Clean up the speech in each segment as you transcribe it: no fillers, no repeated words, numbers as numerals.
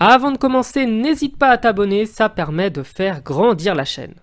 Avant de commencer, n'hésite pas à t'abonner, ça permet de faire grandir la chaîne.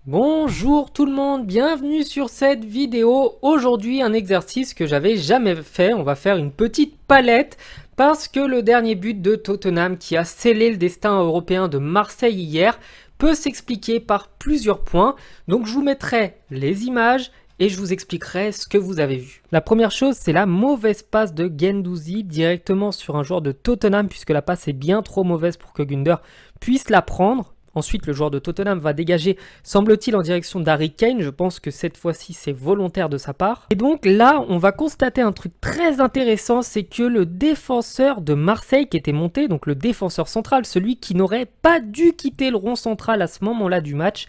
Bonjour tout le monde, bienvenue sur cette vidéo. Aujourd'hui, un exercice que j'avais jamais fait. On va faire une petite palette parce que le dernier but de Tottenham qui a scellé le destin européen de Marseille hier peut s'expliquer par plusieurs points. Donc je vous mettrai les images et je vous expliquerai ce que vous avez vu. La première chose, c'est la mauvaise passe de Guendouzi directement sur un joueur de Tottenham puisque la passe est bien trop mauvaise pour que Günther puisse la prendre. Ensuite, le joueur de Tottenham va dégager, semble-t-il, en direction d'Harry Kane. Je pense que cette fois-ci, c'est volontaire de sa part. Et donc là, on va constater un truc très intéressant, c'est que le défenseur de Marseille qui était monté, donc le défenseur central, celui qui n'aurait pas dû quitter le rond central à ce moment-là du match,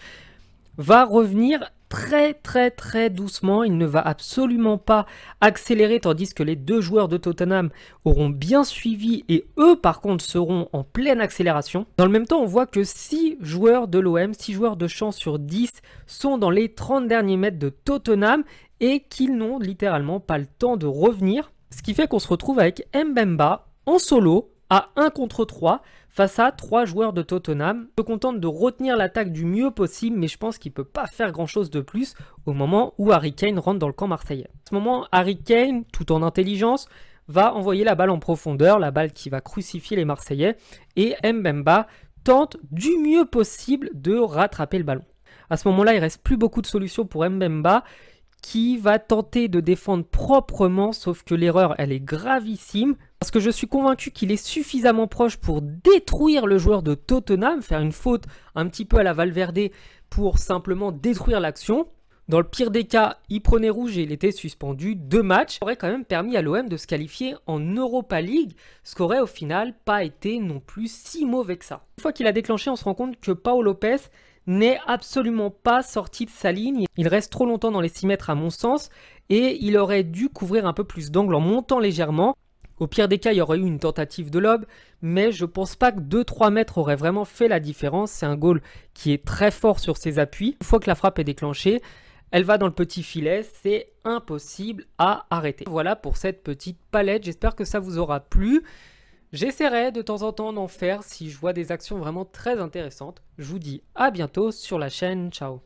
va revenir très doucement. Il ne va absolument pas accélérer, tandis que les deux joueurs de Tottenham auront bien suivi et eux par contre seront en pleine accélération. Dans le même temps, on voit que 6 joueurs de l'OM, 6 joueurs de champ sur 10 sont dans les 30 derniers mètres de Tottenham et qu'ils n'ont littéralement pas le temps de revenir. Ce qui fait qu'on se retrouve avec Mbemba en solo à 1 contre 3 face à 3 joueurs de Tottenham. Il se contente de retenir l'attaque du mieux possible, mais je pense qu'il ne peut pas faire grand chose de plus au moment où Harry Kane rentre dans le camp marseillais. À ce moment, Harry Kane, tout en intelligence, va envoyer la balle en profondeur, la balle qui va crucifier les Marseillais, et Mbemba tente du mieux possible de rattraper le ballon. À ce moment-là, il ne reste plus beaucoup de solutions pour Mbemba, qui va tenter de défendre proprement, sauf que l'erreur, elle est gravissime, parce que je suis convaincu qu'il est suffisamment proche pour détruire le joueur de Tottenham, faire une faute un petit peu à la Valverde pour simplement détruire l'action. Dans le pire des cas, il prenait rouge et il était suspendu 2 matchs. Ça aurait quand même permis à l'OM de se qualifier en Europa League, ce qui aurait au final pas été non plus si mauvais que ça. Une fois qu'il a déclenché, on se rend compte que Pau Lopez n'est absolument pas sorti de sa ligne. Il reste trop longtemps dans les 6 mètres à mon sens et il aurait dû couvrir un peu plus d'angle en montant légèrement. Au pire des cas, il y aurait eu une tentative de lob, mais je pense pas que 2-3 mètres auraient vraiment fait la différence. C'est un goal qui est très fort sur ses appuis. Une fois que la frappe est déclenchée, elle va dans le petit filet, c'est impossible à arrêter. Voilà pour cette petite palette, j'espère que ça vous aura plu. J'essaierai de temps en temps d'en faire si je vois des actions vraiment très intéressantes. Je vous dis à bientôt sur la chaîne, ciao.